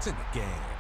It's in the game.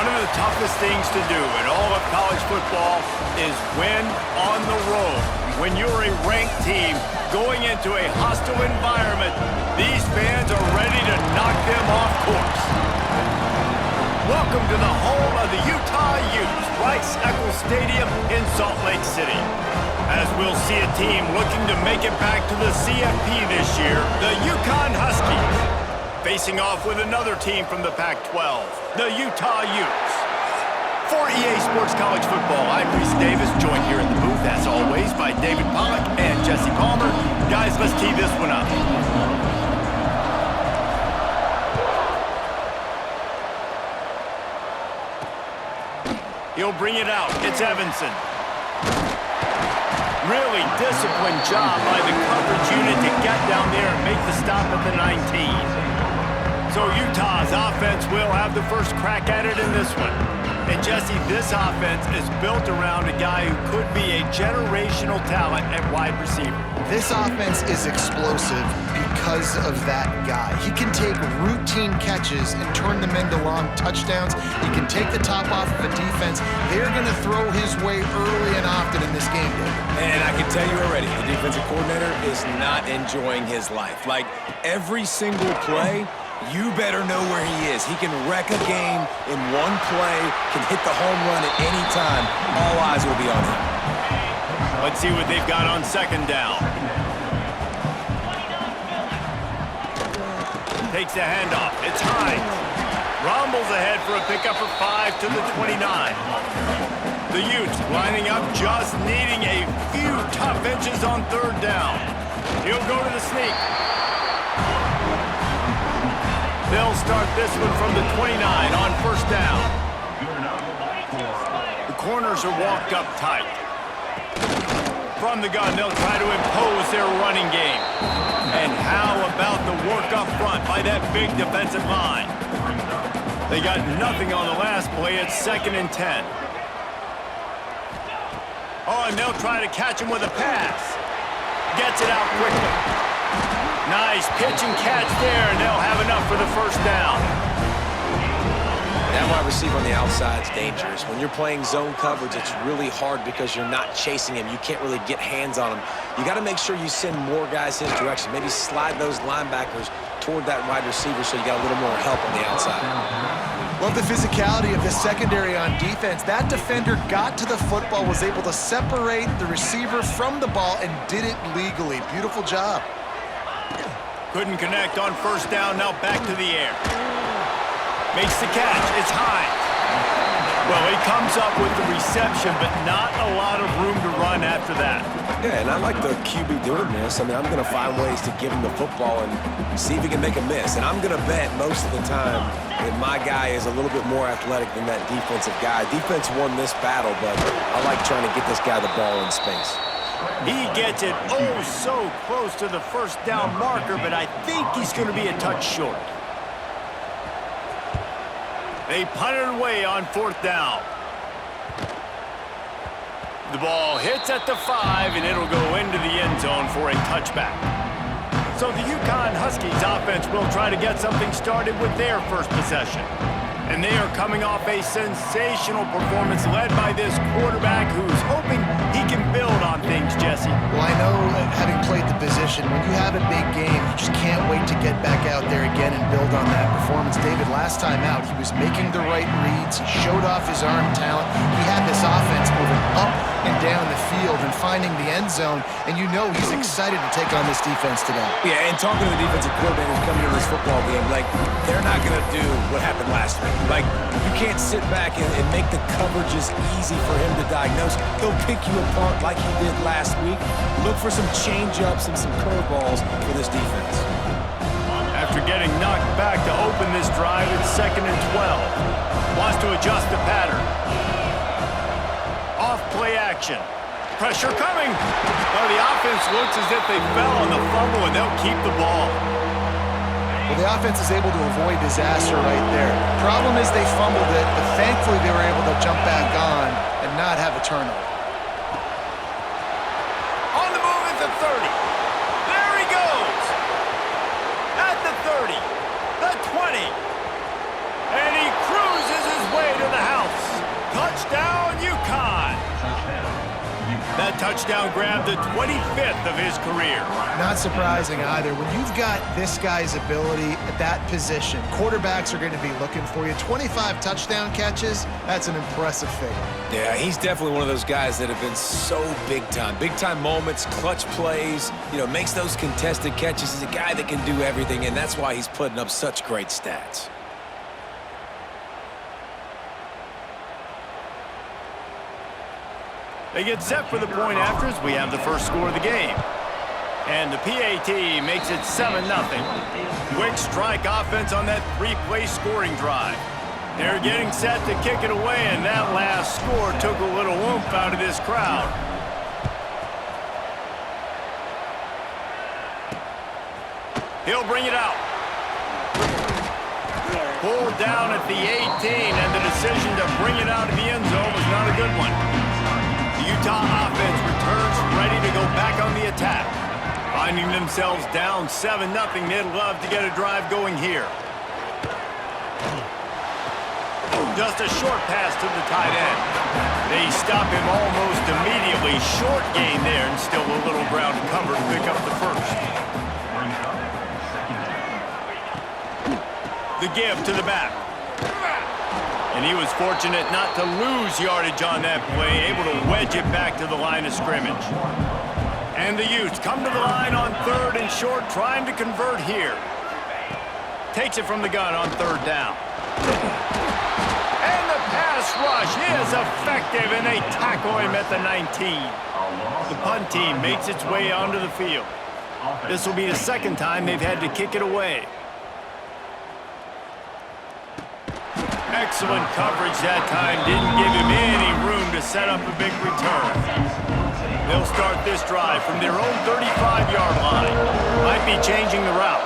One of the toughest things to do in all of college football is win on the road. When you're a ranked team going into a hostile environment, these fans are ready to knock them off course. Welcome to the home of the Utah Utes, Rice-Eccles Stadium in Salt Lake City. As we'll see a team looking to make it back to the CFP this year, the UConn Huskies, facing off with another team from the Pac-12, the Utah Utes. For EA Sports College Football, I'm Reese Davis, joined here in the booth, as always, by David Pollack and Jesse Palmer. Guys, let's tee this one up. He'll bring it out. It's Evanson. Really disciplined job by the coverage unit to get down there and make the stop at the 19. So Utah's offense will have the first crack at it in this one. And Jesse, this offense is built around a guy who could be a generational talent at wide receiver. This offense is explosive because of that guy. He can take routine catches and turn them into long touchdowns. He can take the top off of a defense. They're going to throw his way early and often in this game, David. And I can tell you already, the defensive coordinator is not enjoying his life. Like, every single play, you better know where he is. He can wreck a game in one play, can hit the home run at any time. All eyes will be on him. Let's see what they've got on second down. Takes the handoff. It's Hines. Rumbles ahead for a pickup of 5 to the 29. The Utes lining up, just needing a few tough inches on third down. He'll go to the sneak. They'll start this one from the 29 on first down. The corners are walked up tight. From the gun, they'll try to impose their running game. And how about the work up front by that big defensive line? They got nothing on the last play. It's 2nd and 10. Oh, and they'll try to catch him with a pass. Gets it out quickly. Nice pitch and catch there, and they'll have enough for the first down. That wide receiver on the outside is dangerous. When you're playing zone coverage, it's really hard because you're not chasing him. You can't really get hands on him. You got to make sure you send more guys his direction. Maybe slide those linebackers toward that wide receiver so you got a little more help on the outside. Love the physicality of the secondary on defense. That defender got to the football, was able to separate the receiver from the ball, and did it legally. Beautiful job. Couldn't connect on first down, now back to the air. Makes the catch, it's Hines. Well, he comes up with the reception, but not a lot of room to run after that. Yeah, and I like the QB doing this. I mean, I'm going to find ways to give him the football and see if he can make a miss. And I'm going to bet most of the time that my guy is a little bit more athletic than that defensive guy. Defense won this battle, but I like trying to get this guy the ball in space. He gets it oh so close to the first down marker, but I think he's going to be a touch short. They punt it away on 4th down. The ball hits at the 5, and it'll go into the end zone for a touchback. So the UConn Huskies offense will try to get something started with their first possession. And they are coming off a sensational performance led by this quarterback who's hoping he can build on things, Jesse. Well, I know, having played the position, when you have a big game, you just can't wait to get back out there again and build on that performance. David, last time out, he was making the right reads. He showed off his arm talent. He had this offense moving up and down the field and finding the end zone, and you know he's excited to take on this defense today. Yeah, and talking to the defensive coordinator coming into this football game, like, they're not going to do what happened last week. Like, you can't sit back and make the coverages easy for him to diagnose. He'll pick you apart like he did last week. Look for some change-ups and some curveballs for this defense. After getting knocked back to open this drive, it's 2nd and 12. Wants to adjust the pattern. Off play action. Pressure coming. Well, the offense looks as if they fell on the fumble, and they'll keep the ball. Well, the offense is able to avoid disaster right there. Problem is they fumbled it, but thankfully they were able to jump back on and not have a turnover. On the move at the 30. There he goes. At the 30. The 20. And he cruises his way to the Touchdown, UConn! That touchdown grabbed the 25th of his career. Not surprising either. When you've got this guy's ability at that position, quarterbacks are going to be looking for you. 25 touchdown catches, that's an impressive figure. Yeah, he's definitely one of those guys that have been so big time. Big time moments, clutch plays, makes those contested catches. He's a guy that can do everything, and that's why he's putting up such great stats. They get set for the point afters. We have the first score of the game. And the PAT makes it 7-0. Quick strike offense on that three-play scoring drive. They're getting set to kick it away, and that last score took a little oomph out of this crowd. He'll bring it out. Pulled down at the 18, and the decision to bring it out of the end zone was not a good one. The Utah offense returns ready to go back on the attack. Finding themselves down 7-0, they'd love to get a drive going here. Just a short pass to the tight end. They stop him almost immediately. Short gain there, and still a little ground cover to pick up the first. The give to the back. And he was fortunate not to lose yardage on that play, able to wedge it back to the line of scrimmage. And the Utes come to the line on 3rd and short, trying to convert here. Takes it from the gun on 3rd down. And the pass rush is effective, and they tackle him at the 19. The punt team makes its way onto the field. This will be the second time they've had to kick it away. Excellent coverage that time. Didn't give him any room to set up a big return. They'll start this drive from their own 35-yard line. Might be changing the route.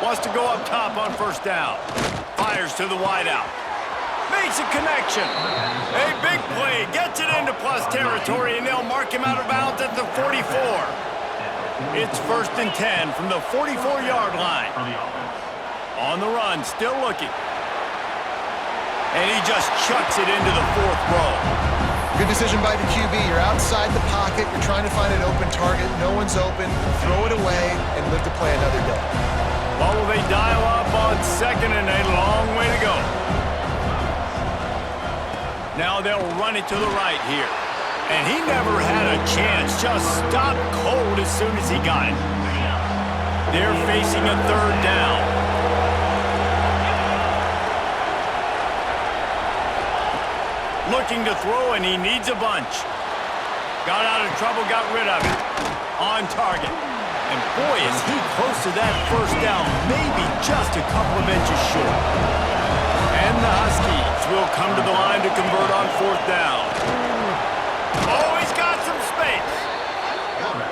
Wants to go up top on 1st down. Fires to the wideout. Makes a connection. A big play. Gets it into plus territory, and they'll mark him out of bounds at the 44. It's 1st and 10 from the 44-yard line. On the run, still looking. And he just chucks it into the 4th row. Good decision by the QB. You're outside the pocket. You're trying to find an open target. No one's open. Throw it away and live to play another day. Well, will they dial up on 2nd and a long way to go? Now they'll run it to the right here. And he never had a chance. Just stopped cold as soon as he got it. They're facing a 3rd down. Looking to throw, and he needs a bunch. Got out of trouble, got rid of it. On target. And boy, is he close to that 1st down, maybe just a couple of inches short. And the Huskies will come to the line to convert on 4th down. Oh, he's got some space.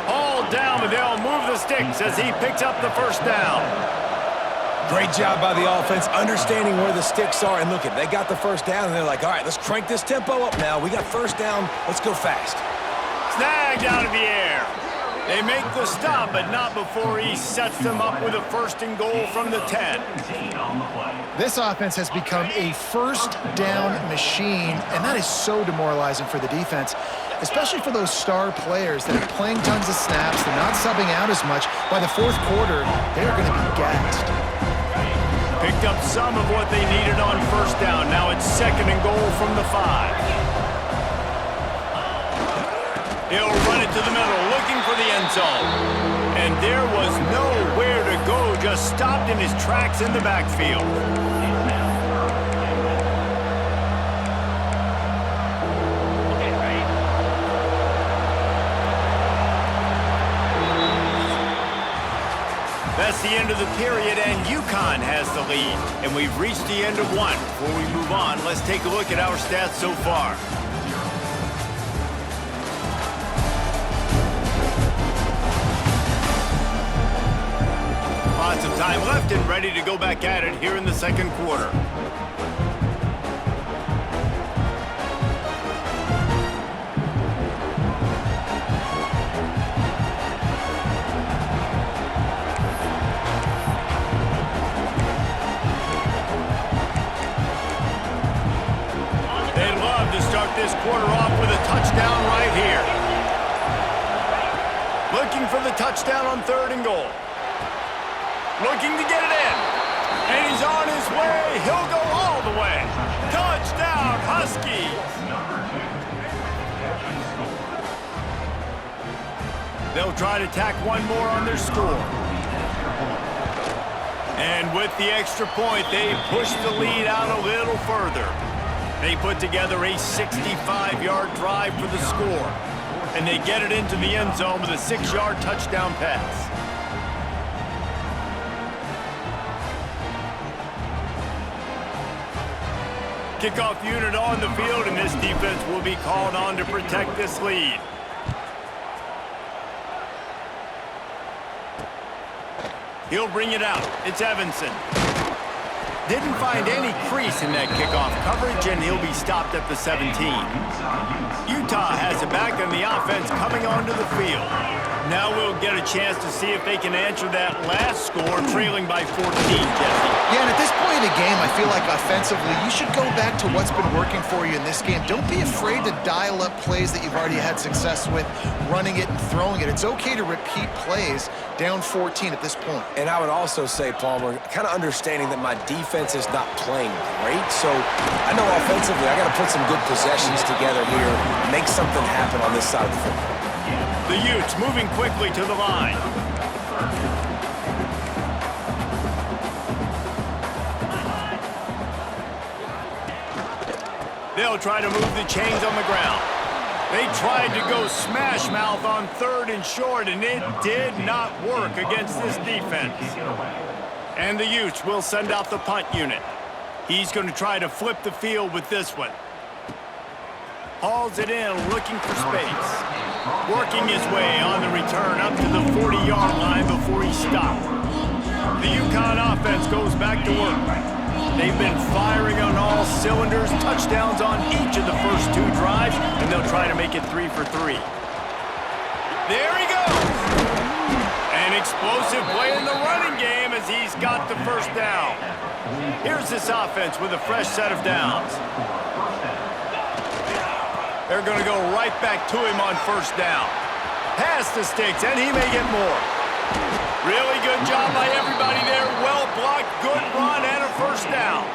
All down, but they'll move the sticks as he picks up the 1st down. Great job by the offense, understanding where the sticks are. And look, they got the 1st down, and they're like, all right, let's crank this tempo up now. We got 1st down. Let's go fast. Snagged out of the air. They make the stop, but not before he sets them up with a 1st and goal from the 10. This offense has become a 1st down machine, and that is so demoralizing for the defense, especially for those star players that are playing tons of snaps. They're not subbing out as much. By the 4th quarter, they're going to be gassed. Picked up some of what they needed on 1st down. Now it's 2nd and goal from the 5. He'll run it to the middle, looking for the end zone. And there was nowhere to go, just stopped in his tracks in the backfield. That's the end of the period, and UConn has the lead. And we've reached the end of one. Before we move on, let's take a look at our stats so far. Lots of time left and ready to go back at it here in the 2nd quarter. this quarter off with a touchdown right here. Looking for the touchdown on 3rd and goal. Looking to get it in. And he's on his way. He'll go all the way. Touchdown, Huskies. They'll try to tack one more on their score. And with the extra point, they push the lead out a little further. They put together a 65-yard drive for the score. And they get it into the end zone with a 6-yard touchdown pass. Kickoff unit on the field, and this defense will be called on to protect this lead. He'll bring it out. It's Evanson. Didn't find any crease in that kickoff coverage, and he'll be stopped at the 17. Utah has it back on the offense coming onto the field. Now we'll get a chance to see if they can answer that last score, trailing by 14, Jesse. Yeah, and at this point in the game, I feel like offensively, you should go back to what's been working for you in this game. Don't be afraid to dial up plays that you've already had success with, running it and throwing it. It's okay to repeat plays down 14 at this point. And I would also say, Palmer, kind of understanding that my defense is not playing great, so I know offensively I got to put some good possessions together here, make something happen on this side of the football. The Utes moving quickly to the line. They'll try to move the chains on the ground. They tried to go smash mouth on 3rd and short, and it did not work against this defense. And the Utes will send out the punt unit. He's going to try to flip the field with this one. Hauls it in, looking for space. Working his way on the return up to the 40-yard line before he stopped. The UConn offense goes back to work. They've been firing on all cylinders, touchdowns on each of the first 2 drives, and they'll try to make it 3 for 3. There he goes! An explosive play in the running game as he's got the first down. Here's this offense with a fresh set of downs. They're going to go right back to him on 1st down. Pass the sticks, and he may get more. Really good job by everybody there. Well blocked, good run, and a 1st down.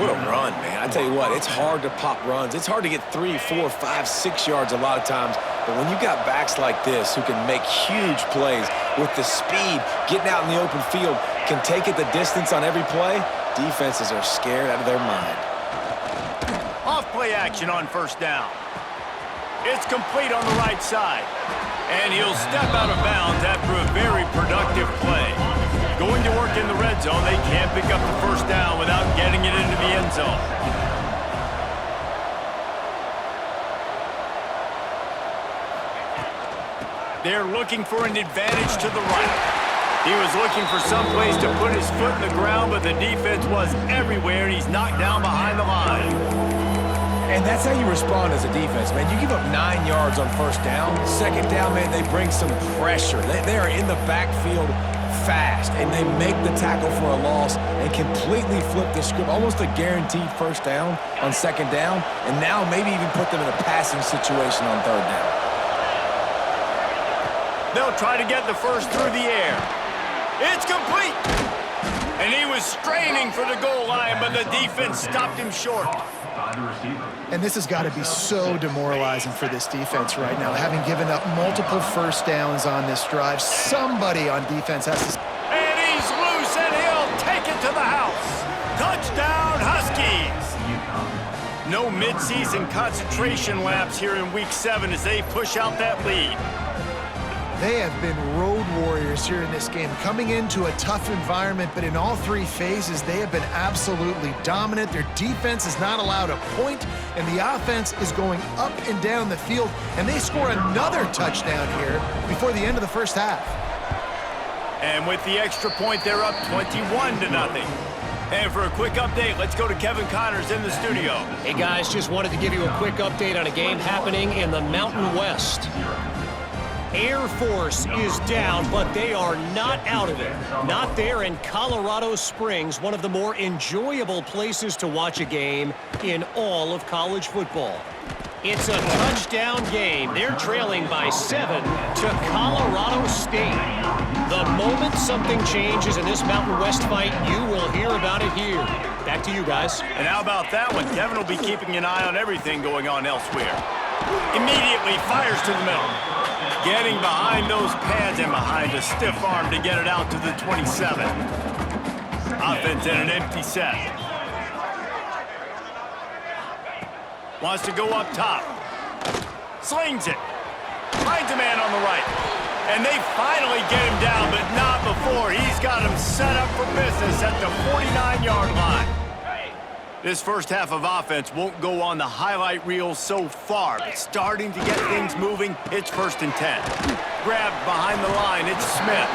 What a run, man. I tell you what, it's hard to pop runs. It's hard to get 3, 4, 5, 6 yards a lot of times. But when you got backs like this who can make huge plays with the speed, getting out in the open field, can take it the distance on every play, defenses are scared out of their mind. Off-play action on 1st down. It's complete on the right side. And he'll step out of bounds after a very productive play. Going to work in the red zone, they can't pick up the 1st down without getting it into the end zone. They're looking for an advantage to the right. He was looking for some place to put his foot in the ground, but the defense was everywhere, and he's knocked down behind the line. And that's how you respond as a defense, man. You give up 9 yards on 1st down. 2nd down, man, they bring some pressure. They are in the backfield fast, and they make the tackle for a loss and completely flip the script. Almost a guaranteed 1st down on 2nd down, and now maybe even put them in a passing situation on 3rd down. They'll try to get the 1st through the air. It's complete! And he was straining for the goal line, but the defense stopped him short. And this has got to be so demoralizing for this defense right now, having given up multiple 1st downs on this drive. Somebody on defense has to... And he's loose, and he'll take it to the house. Touchdown, Huskies! No midseason concentration laps here in Week 7 as they push out that lead. They have been road warriors here in this game, coming into a tough environment, but in all 3 phases, they have been absolutely dominant. Their defense is not allowed a point, and the offense is going up and down the field, and they score another touchdown here before the end of the 1st half. And with the extra point, they're up 21-0. And for a quick update, let's go to Kevin Connors in the studio. Hey guys, just wanted to give you a quick update on a game happening in the Mountain West. Air Force is down, but they are not out of it. Not there in Colorado Springs, one of the more enjoyable places to watch a game in all of college football. It's a touchdown game. They're trailing by 7 to Colorado State. The moment something changes in this Mountain West fight, you will hear about it here. Back to you guys. And how about that one? Kevin will be keeping an eye on everything going on elsewhere. Immediately fires to the middle. Getting behind those pads and behind a stiff arm to get it out to the 27. Offense in an empty set. Wants to go up top. Slings it. Finds a man on the right. And they finally get him down, but not before. He's got him set up for business at the 49-yard line. This first half of offense won't go on the highlight reel so far, but starting to get things moving, it's 1st and 10. Grabbed behind the line, it's Smith.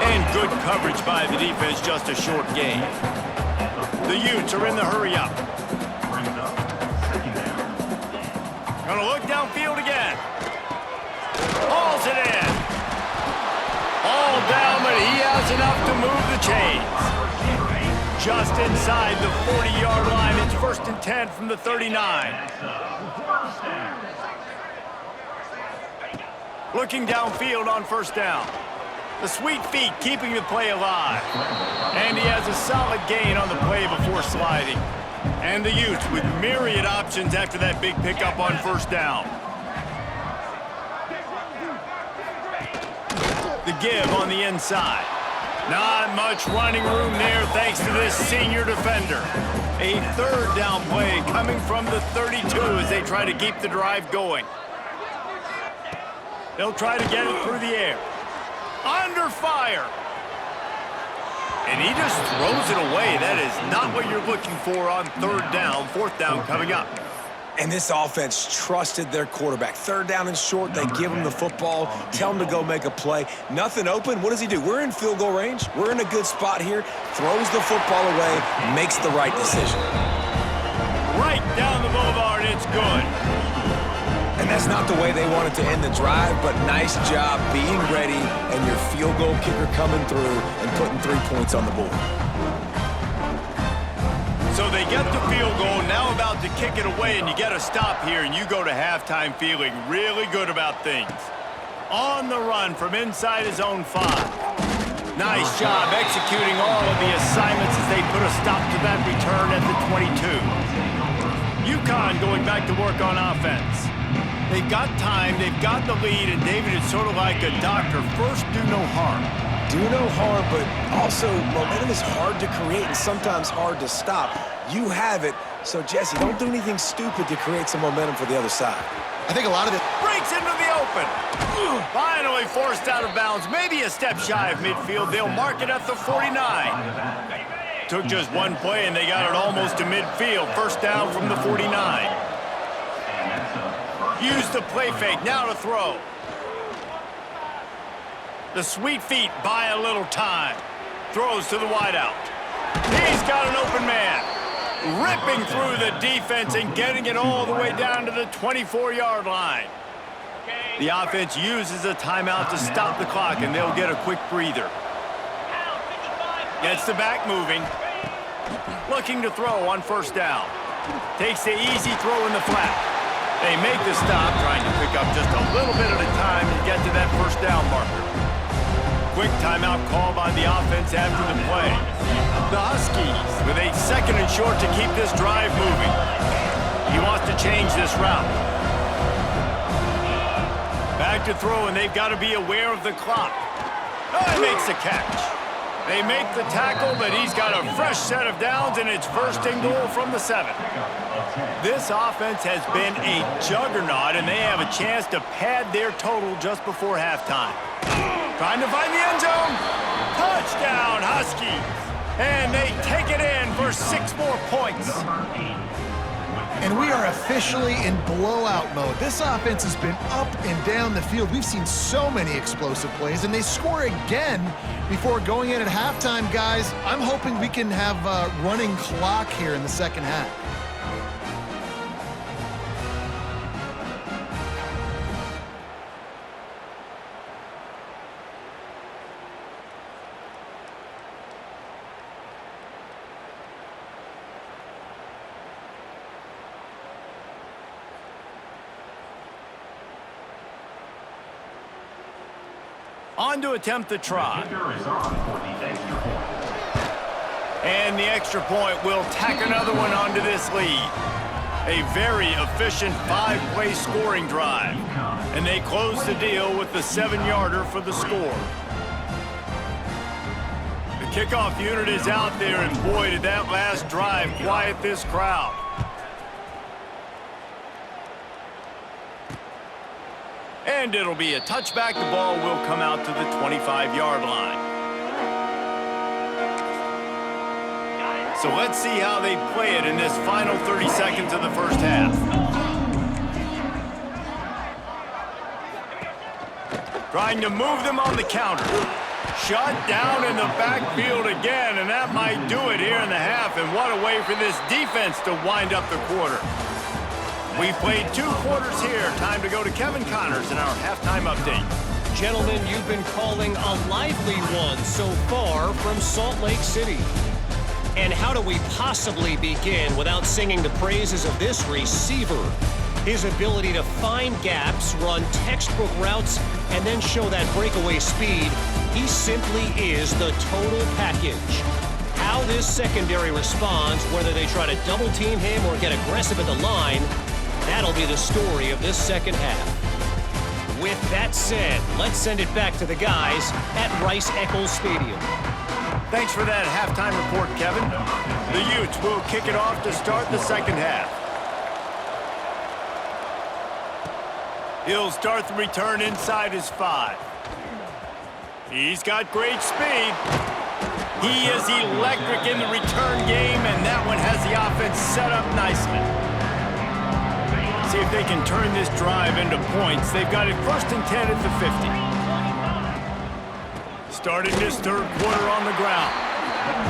And good coverage by the defense, just a short gain. The Utes are in the hurry-up. Gonna look downfield again. Hauls it in. All down, but he has enough to move the chains. Just inside the 40-yard line. It's 1st and 10 from the 39. Looking downfield on 1st down. The sweet feet keeping the play alive. And he has a solid gain on the play before sliding. And the Utes with myriad options after that big pickup on 1st down. The give on the inside. Not much running room there thanks to this senior defender. A 3rd down play coming from the 32 as they try to keep the drive going. They'll try to get it through the air. Under fire. And he just throws it away. That is not what you're looking for on 3rd down. 4th down coming up. And this offense trusted their quarterback. 3rd down and short, they give him the football, tell him to go make a play. Nothing open, what does he do? We're in field goal range. We're in a good spot here. Throws the football away, makes the right decision. Right down the boulevard, it's good. And that's not the way they wanted to end the drive, but nice job being ready and your field goal kicker coming through and putting 3 points on the board. So they get the field goal, now about to kick it away, and you get a stop here, and you go to halftime feeling really good about things. On the run from inside his own 5. Nice job executing all of the assignments as they put a stop to that return at the 22. UConn going back to work on offense. They've got time, they've got the lead, and David, it's sort of like a doctor. First, do no harm. Do no harm, but also momentum is hard to create and sometimes hard to stop. You have it, so Jesse, don't do anything stupid to create some momentum for the other side. I think a lot of it breaks into the open. Finally forced out of bounds, maybe a step shy of midfield. They'll mark it at the 49. Took just one play and they got it almost to midfield. 1st down from the 49. Use the play fake, now to throw. The sweet feet buy a little time. Throws to the wideout. He's got an open man. Ripping through the defense and getting it all the way down to the 24-yard line. The offense uses a timeout to stop the clock, and they'll get a quick breather. Gets the back moving. Looking to throw on 1st down. Takes the easy throw in the flat. They make the stop, trying to pick up just a little bit at a time to get to that 1st down marker. Quick timeout call by the offense after the play. The Huskies with a 2nd and short to keep this drive moving. He wants to change this route. Back to throw, and they've got to be aware of the clock. Oh, he makes the catch. They make the tackle, but he's got a fresh set of downs, and it's 1st and goal from the 7. This offense has been a juggernaut, and they have a chance to pad their total just before halftime. Trying to find the end zone. Touchdown, Huskies. And they take it in for 6 more points. And we are officially in blowout mode. This offense has been up and down the field. We've seen so many explosive plays, and they score again before going in at halftime, guys. I'm hoping we can have a running clock here in the 2nd half. On to attempt the try. And the extra point will tack another one onto this lead. A very efficient 5-play scoring drive. And they close the deal with the 7-yarder for the score. The kickoff unit is out there, and boy, did that last drive quiet this crowd. And it'll be a touchback. The ball will come out to the 25-yard line. So let's see how they play it in this final 30 seconds of the first half. Trying to move them on the counter. Shut down in the backfield again, and that might do it here in the half. And what a way for this defense to wind up the quarter. We've played 2 quarters here. Time to go to Kevin Connors in our halftime update. Gentlemen, you've been calling a lively one so far from Salt Lake City. And how do we possibly begin without singing the praises of this receiver? His ability to find gaps, run textbook routes, and then show that breakaway speed. He simply is the total package. How this secondary responds, whether they try to double-team him or get aggressive at the line, that'll be the story of this second half. With that said, let's send it back to the guys at Rice-Eccles Stadium. Thanks for that halftime report, Kevin. The Utes will kick it off to start the second half. He'll start the return inside his 5. He's got great speed. He is electric in the return game, and that one has the offense set up nicely. See if they can turn this drive into points. They've got it 1st and 10 at the 50. Starting this third quarter on the ground.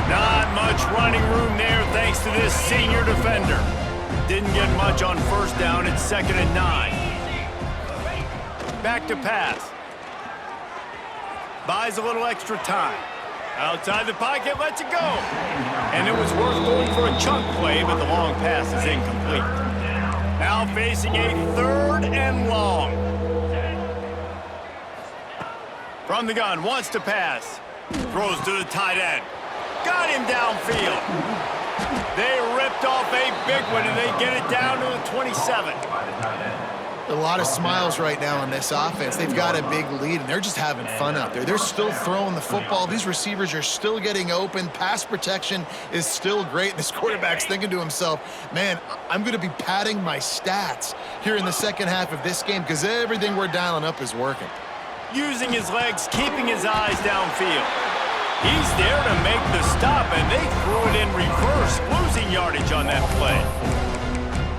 Not much running room there thanks to this senior defender. Didn't get much on first down. It's 2nd and 9. Back to pass. Buys a little extra time. Outside the pocket, lets it go. And it was worth going for a chunk play, but the long pass is incomplete. Now facing a 3rd and long. From the gun, wants to pass. Throws to the tight end. Got him downfield. They ripped off a big one, and they get it down to the 27. A lot of smiles right now on this offense. They've got a big lead, and they're just having fun out there. They're still throwing the football. These receivers are still getting open. Pass protection is still great. This quarterback's thinking to himself, man, I'm going to be padding my stats here in the second half of this game because everything we're dialing up is working. Using his legs, keeping his eyes downfield. He's there to make the stop, and they threw it in reverse, losing yardage on that play.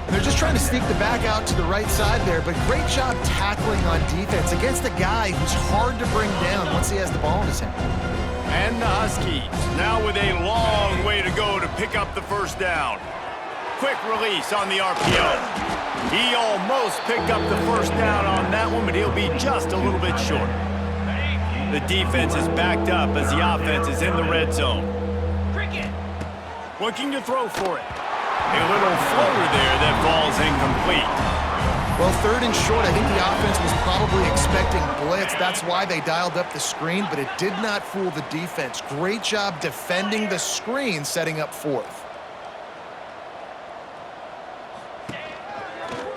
And they're just trying to sneak the back out to the right side there, but great job tackling on defense against a guy who's hard to bring down once he has the ball in his hand. And the Huskies now with a long way to go to pick up the first down. Quick release on the RPO. He almost picked up the first down on that one, but he'll be just a little bit short. The defense is backed up as the offense is in the red zone. Looking to throw for it. A little floater there that falls incomplete. Well, 3rd and short, I think the offense was probably expecting blitz. That's why they dialed up the screen, but it did not fool the defense. Great job defending the screen, setting up 4th.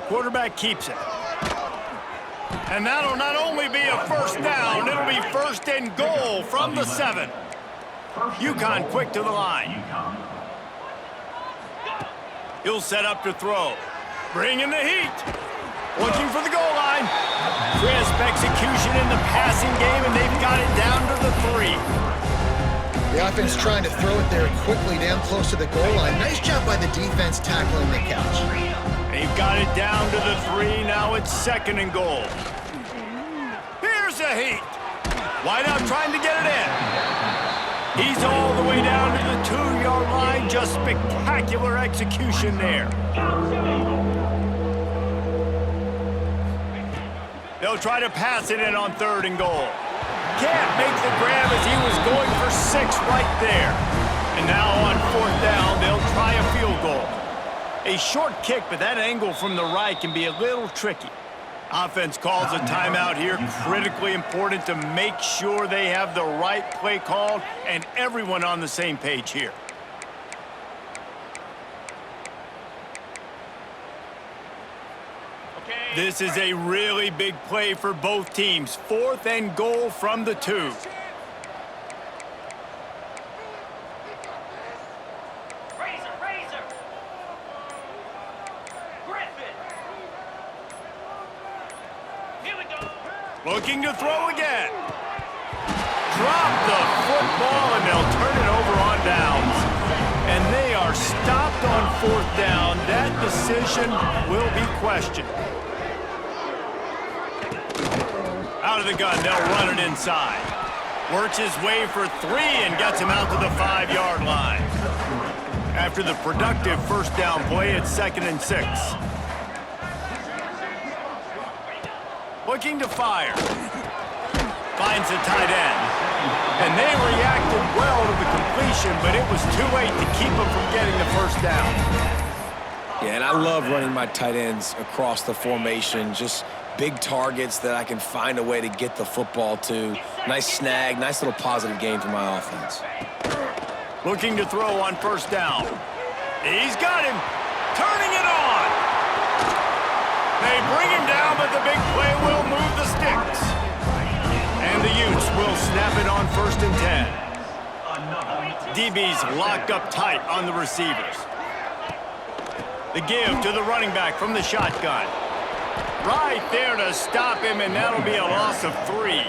Quarterback keeps it. And that'll not only be a first down, it'll be 1st and goal from the 7. UConn quick to the line. He'll set up to throw. Bringing the heat. Looking for the goal line. Crisp execution in the passing game, and they've got it down to the 3. The offense trying to throw it there quickly down close to the goal line. Nice job by the defense tackling the catch. They've got it down to the 3. Now it's 2nd and goal. Here's a heat. Wideout trying to get it in. He's all the way down to the 2-yard line. Just spectacular execution there. They'll try to pass it in on 3rd and goal. Can't make the grab as he was going for 6 right there. And now on 4th down, they'll try a field goal. A short kick, but that angle from the right can be a little tricky. Offense calls a timeout here. Critically important to make sure they have the right play called and everyone on the same page here. This is a really big play for both teams. 4th and goal from the 2. Looking to throw again. Drop the football, and they'll turn it over on downs. And they are stopped on 4th down. That decision will be questioned. Out of the gun, they'll run it inside. Works his way for 3 and gets him out to the 5-yard line. After the productive first down play, it's 2nd and 6. Looking to fire. Finds the tight end. And they reacted well to the completion, but it was too late to keep them from getting the first down. Yeah, and I love running my tight ends across the formation. Just big targets that I can find a way to get the football to. Nice snag, nice little positive gain for my offense. Looking to throw on first down. He's got him. Turning it on. They bring him down, but the big play will move the sticks. And the Utes will snap it on 1st and 10. DB's locked up tight on the receivers. The give to the running back from the shotgun. Right there to stop him, and that'll be a loss of 3.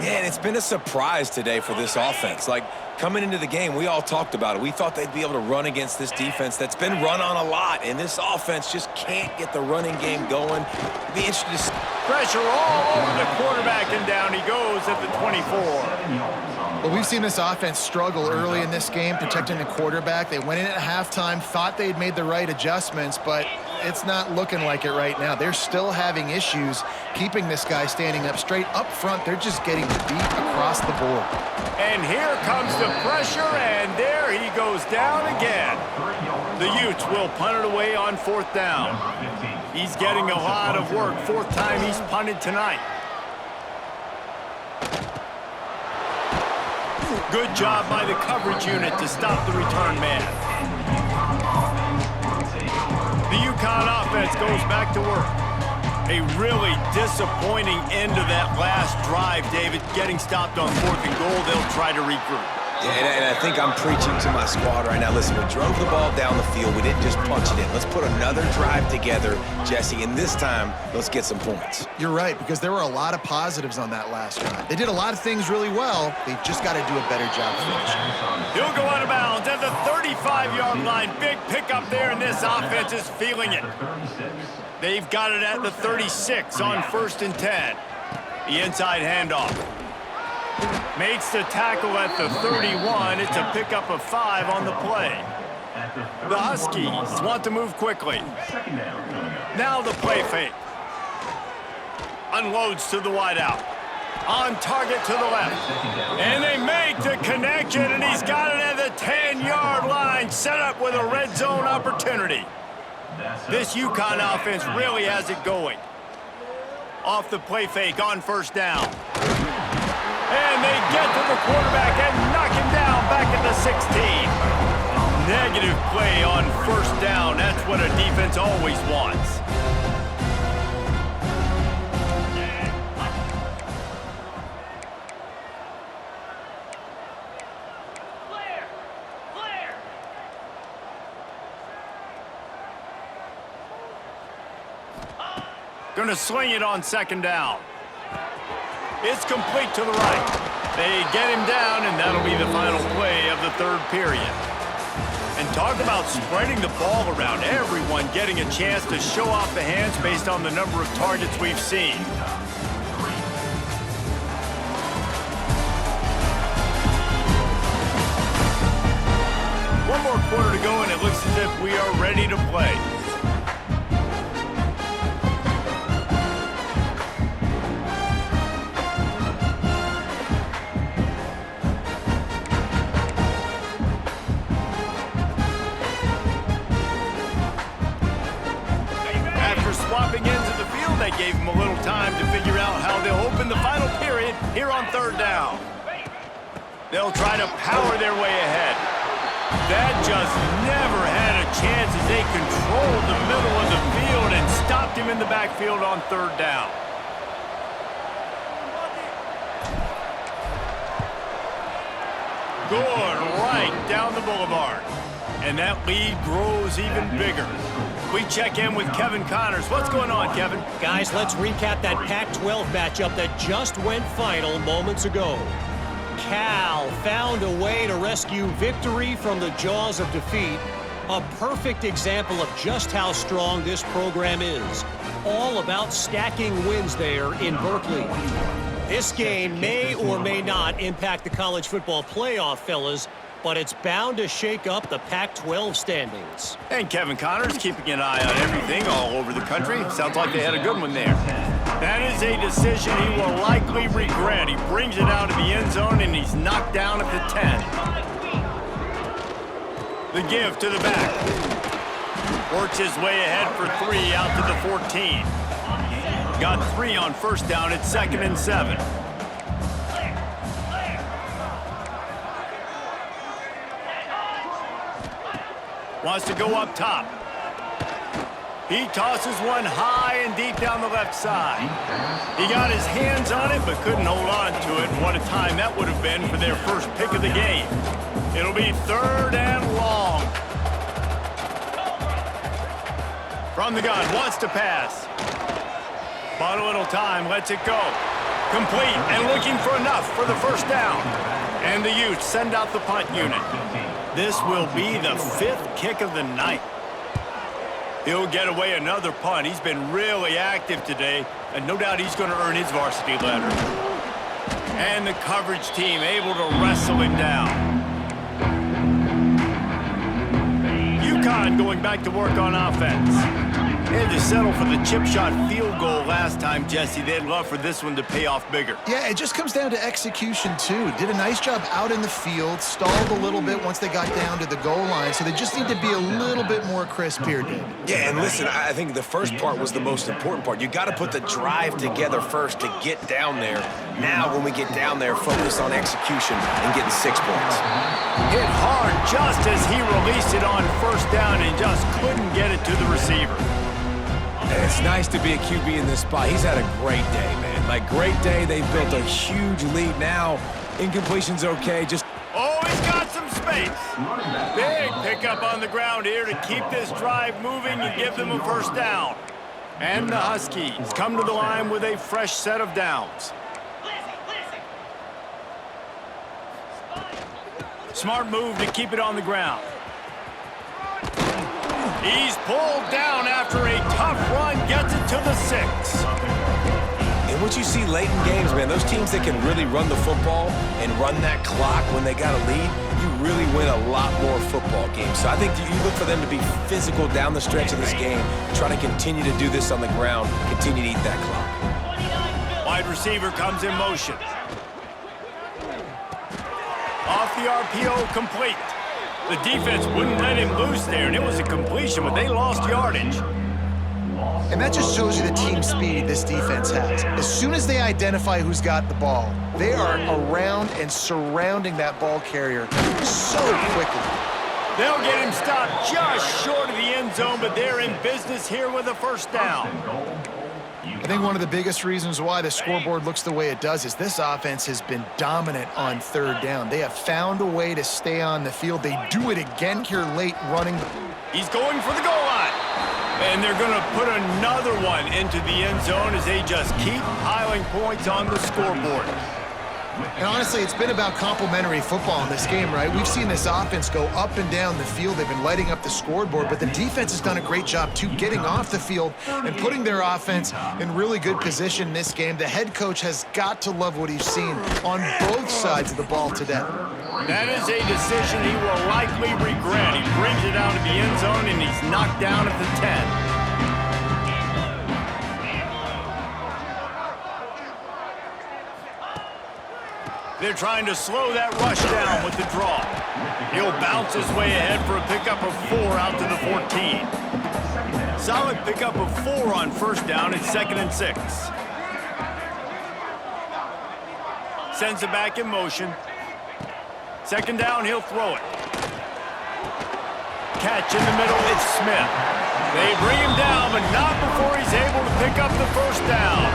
Yeah, and it's been a surprise today for this offense. Like, coming into the game, we all talked about it. We thought they'd be able to run against this defense that's been run on a lot, and this offense just can't get the running game going. It'd be interesting to see. Pressure all over the quarterback, and down he goes at the 24. Well, we've seen this offense struggle early in this game, protecting the quarterback. They went in at halftime, thought they'd made the right adjustments, but it's not looking like it right now. They're still having issues keeping this guy standing up straight. Up front, they're just getting beat across the board. And here comes the pressure, and there he goes down again. The Utes will punt it away on 4th down. He's getting a lot of work. 4th time he's punted tonight. Good job by the coverage unit to stop the return man. The UConn offense goes back to work. A really disappointing end to that last drive, David. Getting stopped on 4th and goal, they'll try to regroup. Yeah, and I think I'm preaching to my squad right now. Listen, we drove the ball down the field. We didn't just punch it in. Let's put another drive together, Jesse, and this time, let's get some points. You're right, because there were a lot of positives on that last drive. They did a lot of things really well. They just got to do a better job finishing. He'll go out of bounds at the 35-yard line. Big pickup there, and this offense is feeling it. They've got it at the 36 on 1st and 10. The inside handoff. Makes the tackle at the 31. It's a pickup of 5 on the play. The Huskies want to move quickly. Now the play fake. Unloads to the wideout. On target to the left. And they make the connection, and he's got it at the 10-yard line. Set up with a red zone opportunity. This UConn offense really has it going. Off the play fake on 1st down. And they get to the quarterback and knock him down back at the 16. Negative play on 1st down. That's what a defense always wants. Gonna sling it on 2nd down. It's complete to the right. They get him down, and that'll be the final play of the 3rd period. And talk about spreading the ball around. Everyone getting a chance to show off the hands based on the number of targets we've seen. One more quarter to go, and it looks as if we are ready to play. might gave him a little time to figure out how they'll open the final period here on third down. They'll try to power their way ahead. That just never had a chance as they controlled the middle of the field and stopped him in the backfield on third down. Good right down the boulevard. And that lead grows even bigger. We check in with Kevin Connors. What's going on, Kevin? Guys, let's recap that Pac-12 matchup that just went final moments ago. Cal found a way to rescue victory from the jaws of defeat. A perfect example of just how strong this program is. All about stacking wins there in Berkeley. This game may or may not impact the college football playoff, fellas, but it's bound to shake up the Pac-12 standings. And Kevin Connors keeping an eye on everything all over the country. Sounds like they had a good one there. That is a decision he will likely regret. He brings it out of the end zone, and he's knocked down at the 10. The give to the back. Works his way ahead for 3 out to the 14. Got 3 on first down. It's 2nd and 7. Wants to go up top. He tosses one high and deep down the left side. He got his hands on it, but couldn't hold on to it. And what a time that would have been for their first pick of the game. It'll be 3rd and long. From the gun, wants to pass. Bought a little time, lets it go. Complete and looking for enough for the first down. And the Utes send out the punt unit. This will be the 5th kick of the night. He'll get away another punt. He's been really active today, and no doubt he's going to earn his varsity letter. And the coverage team able to wrestle him down. UConn going back to work on offense. They had to settle for the chip shot field goal last time, Jesse. They'd love for this one to pay off bigger. Yeah, it just comes down to execution, too. Did a nice job out in the field, stalled a little bit once they got down to the goal line, so they just need to be a little bit more crisp here, Dave. Yeah, and listen, I think the first part was the most important part. You got to put the drive together first to get down there. Now, when we get down there, focus on execution and getting 6 points. Hit hard just as he released it on first down and just couldn't get it to the receiver. And it's nice to be a QB in this spot. He's had a great day, man. Like, great day. They've built a huge lead now. Incompletion's okay. Just oh, he's got some space. Big pickup on the ground here to keep this drive moving and give them a first down. And the Huskies come to the line with a fresh set of downs. Smart move to keep it on the ground. He's pulled down after a tough run, gets it to the 6. And what you see late in games, man, those teams that can really run the football and run that clock when they got a lead, you really win a lot more football games. So I think you look for them to be physical down the stretch of this game, trying to continue to do this on the ground, continue to eat that clock. Wide receiver comes in motion. Off the RPO, complete. The defense wouldn't let him loose there, and it was a completion, but they lost yardage. And that just shows you the team speed this defense has. As soon as they identify who's got the ball, they are around and surrounding that ball carrier so quickly. They'll get him stopped just short of the end zone, but they're in business here with a first down. I think one of the biggest reasons why the scoreboard looks the way it does is this offense has been dominant on third down. They have found a way to stay on the field. They do it again here late running. He's going for the goal line. And they're going to put another one into the end zone as they just keep piling points on the scoreboard. And honestly, it's been about complementary football in this game, right? We've seen this offense go up and down the field. They've been lighting up the scoreboard, but the defense has done a great job, too, getting off the field and putting their offense in really good position in this game. The head coach has got to love what he's seen on both sides of the ball today. That is a decision he will likely regret. He brings it out of the end zone, and he's knocked down at the 10. They're trying to slow that rush down with the draw. He'll bounce his way ahead for a pickup of 4 out to the 14. solid pickup of 4 on first down at 2nd and 6. Sends it back in motion. 2nd down, he'll throw it. Catch in the middle, it's Smith. They bring him down, but not before he's able to pick up the first down.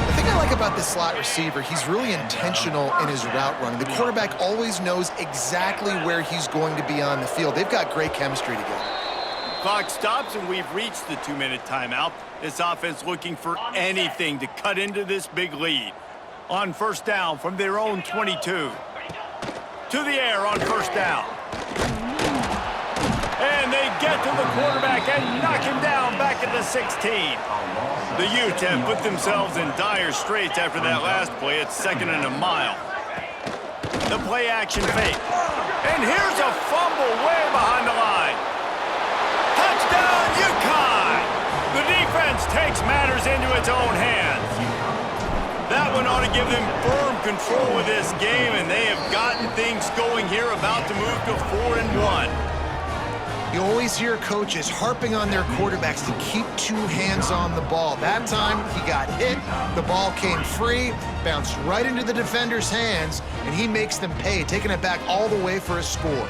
The thing I like about this slot receiver, he's really intentional in his route running. The quarterback always knows exactly where he's going to be on the field. They've got great chemistry together. Clock stops, and we've reached the 2-minute timeout. This offense looking for anything to cut into this big lead. On first down from their own 22. To the air on first down. And they get to the quarterback and knock him down back at the 16. The Utes have put themselves in dire straits after that last play. It's 2nd and a mile. The play action fake. And here's a fumble way behind the line. Touchdown, UConn! The defense takes matters into its own hands. That one ought to give them firm control of this game, and they have gotten things going here, about to move to 4-1. You always hear coaches harping on their quarterbacks to keep 2 hands on the ball. That time, he got hit, the ball came free, bounced right into the defender's hands, and he makes them pay, taking it back all the way for a score.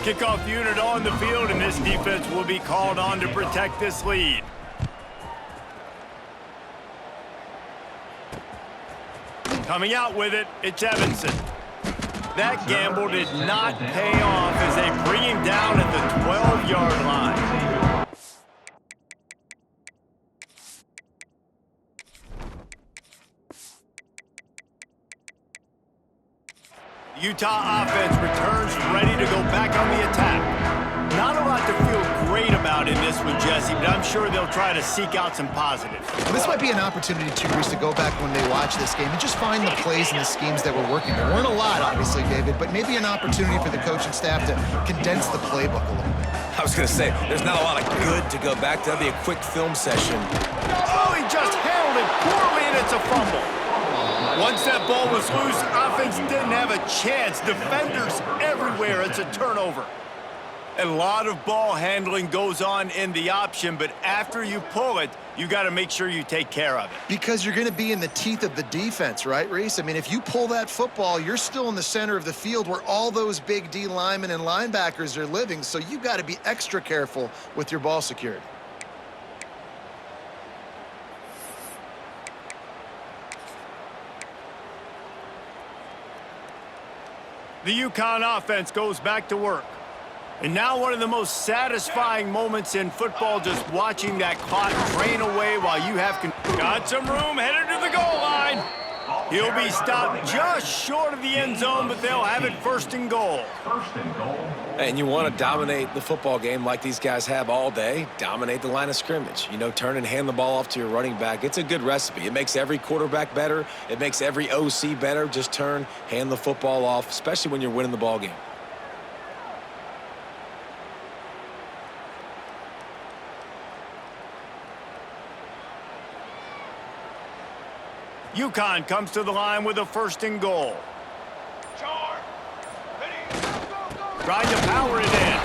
Kickoff unit on the field, and this defense will be called on to protect this lead. Coming out with it, it's Evanson. That gamble did not pay off as they bring him down at the 12-yard line. Utah offense returns ready to go back on the attack. Not a lot to feel great about in this one, Jesse, but I'm sure they'll try to seek out some positives. Well, this might be an opportunity, too, Reese, to go back when they watch this game and just find the plays and the schemes that were working. There weren't a lot, obviously, David, but maybe an opportunity for the coaching staff to condense the playbook a little bit. I was going to say, there's not a lot of good to go back to. That'd be a quick film session. Oh, he just handled it poorly, and it's a fumble. Once that ball was loose, offense didn't have a chance. Defenders everywhere. It's a turnover. A lot of ball handling goes on in the option, but after you pull it, you got to make sure you take care of it. Because you're going to be in the teeth of the defense, right, Reese? I mean, if you pull that football, you're still in the center of the field where all those big D linemen and linebackers are living, so you've got to be extra careful with your ball security. The UConn offense goes back to work. And now one of the most satisfying moments in football, just watching that clock drain away while you have got some room headed to the goal line. He'll be stopped just short of the end zone, but they'll have it 1st and goal. And you want to dominate the football game like these guys have all day, dominate the line of scrimmage. You know, turn and hand the ball off to your running back. It's a good recipe. It makes every quarterback better. It makes every OC better. Just turn, hand the football off, especially when you're winning the ball game. UConn comes to the line with a 1st and goal. Trying to power it in.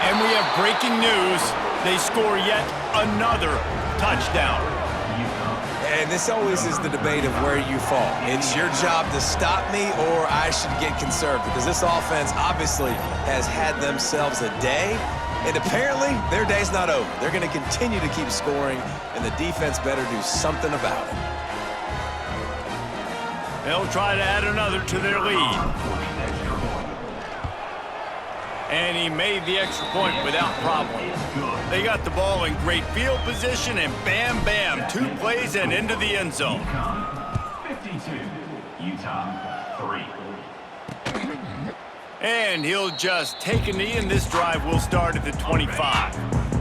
And we have breaking news. They score yet another touchdown. And this always is the debate of where you fall. It's your job to stop me, or I should get conserved, because this offense obviously has had themselves a day, and apparently their day's not over. They're going to continue to keep scoring, and the defense better do something about it. They'll try to add another to their lead. And he made the extra point without problem. They got the ball in great field position, and bam, bam, 2 plays and into the end zone. 52, Utah 3. And he'll just take a knee, and this drive will start at the 25.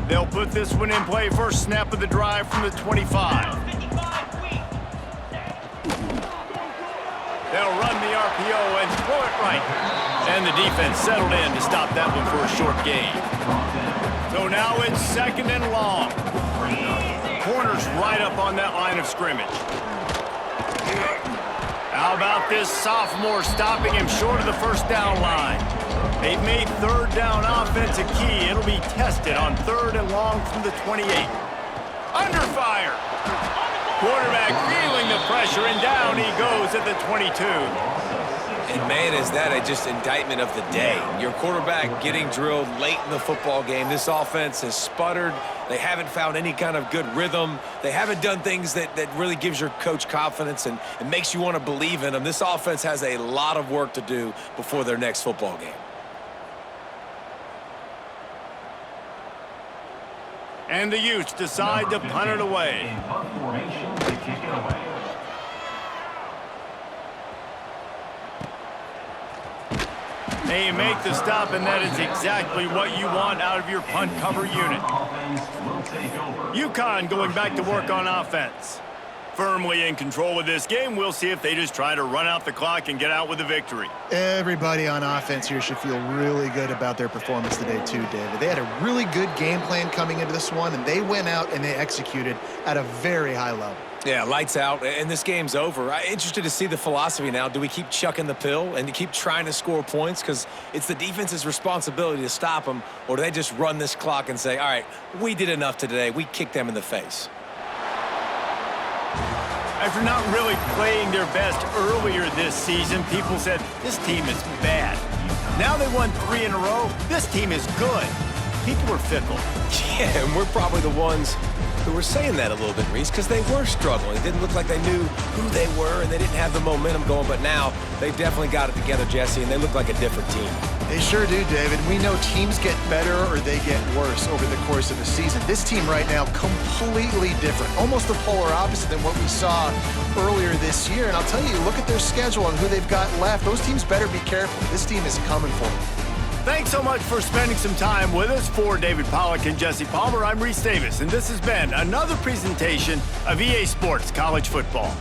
They'll put this one in play, first snap of the drive from the 25. They'll run the RPO and throw it right. And the defense settled in to stop that one for a short gain. So now it's 2nd and long. Corner's right up on that line of scrimmage. How about this sophomore stopping him short of the 1st down line? They've made third down offense a key. It'll be tested on 3rd and long from the 28. Under fire. Quarterback feeling the pressure, and down he goes at the 22. And man, is that just indictment of the day. Your quarterback getting drilled late in the football game. This offense has sputtered. They haven't found any kind of good rhythm. They haven't done things that really gives your coach confidence and makes you want to believe in them. This offense has a lot of work to do before their next football game. And the Utes decide to punt it away. In punt formation to kick it away. They make the stop, and that is exactly what you want out of your punt cover unit. UConn going back to work on offense. Firmly in control of this game. We'll see if they just try to run out the clock and get out with a victory. Everybody on offense here should feel really good about their performance today too, David. They had a really good game plan coming into this one, and they went out and they executed at a very high level. Yeah, lights out, and this game's over. I'm interested to see the philosophy now. Do we keep chucking the pill and keep trying to score points because it's the defense's responsibility to stop them, or do they just run this clock and say, all right, we did enough today. We kicked them in the face. After not really playing their best earlier this season, people said, this team is bad. Now they won 3 in a row. This team is good. People are fickle. Yeah, and we're probably the ones who were saying that a little bit, Reese, because they were struggling. It didn't look like they knew who they were, and they didn't have the momentum going. But now they've definitely got it together, Jesse, and they look like a different team. They sure do, David. We know teams get better or they get worse over the course of the season. This team right now, completely different. Almost the polar opposite than what we saw earlier this year. And I'll tell you, look at their schedule and who they've got left. Those teams better be careful. This team is coming for them. Thanks so much for spending some time with us. For David Pollack and Jesse Palmer, I'm Reese Davis, and this has been another presentation of EA Sports College Football.